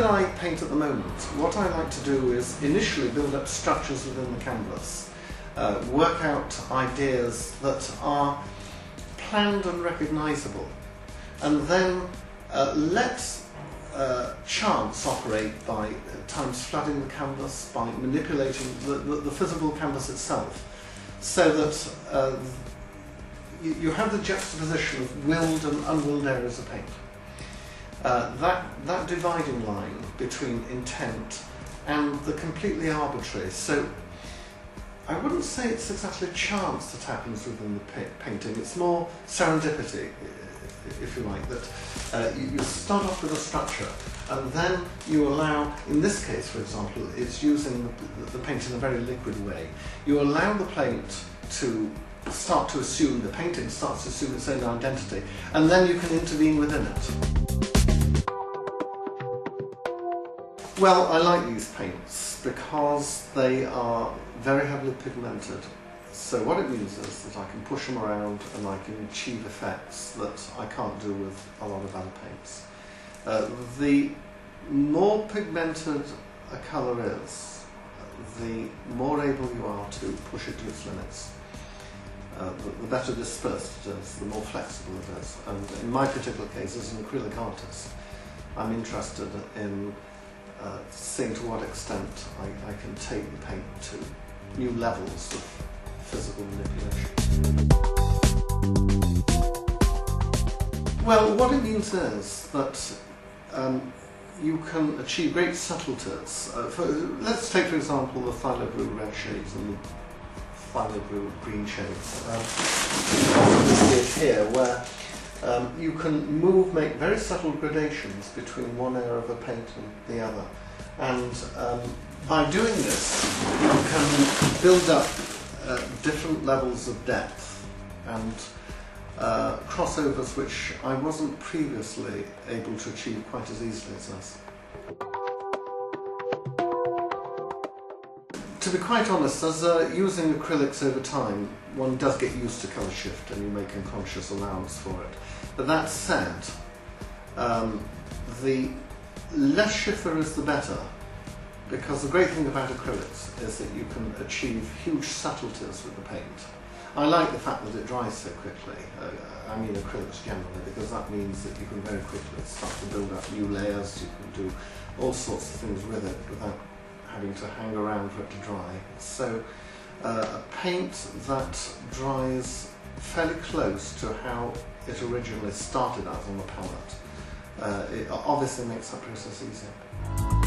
that I paint at the moment, what I like to do is initially build up structures within the canvas, work out ideas that are planned and recognisable, and then let chance operate by at times flooding the canvas, by manipulating the physical canvas itself, so that you have the juxtaposition of willed and unwilled areas of paint. That dividing line between intent and the completely arbitrary. So I wouldn't say it's exactly chance that happens within the painting, it's more serendipity, if you like, that you start off with a structure and then you allow, in this case for example, it's using the paint in a very liquid way, you allow the paint to start to assume, the painting starts to assume its own identity, and then you can intervene within it. Well, I like these paints because they are very heavily pigmented. So what it means is that I can push them around and I can achieve effects that I can't do with a lot of other paints. The more pigmented a colour is, the more able you are to push it to its limits. The better dispersed it is, the more flexible it is. And in my particular case, as an acrylic artist, I'm interested in seeing to what extent I can take the paint to new levels of physical manipulation. Well, what it means is that you can achieve great subtleties. Let's take for example the phthalo blue red shades and the phthalo blue green shades. You see it here where you can make very subtle gradations between one area of a paint and the other. And by doing this, you can build up different levels of depth and crossovers which I wasn't previously able to achieve quite as easily as this. To be quite honest, as using acrylics over time, one does get used to colour shift and you make unconscious allowance for it. But that said, the less shift there is the better, because the great thing about acrylics is that you can achieve huge subtleties with the paint. I like the fact that it dries so quickly, I mean acrylics generally, because that means that you can very quickly start to build up new layers, you can do all sorts of things with it without having to hang around for it to dry. So a paint that dries fairly close to how it originally started out on the palette, it obviously makes that process easier.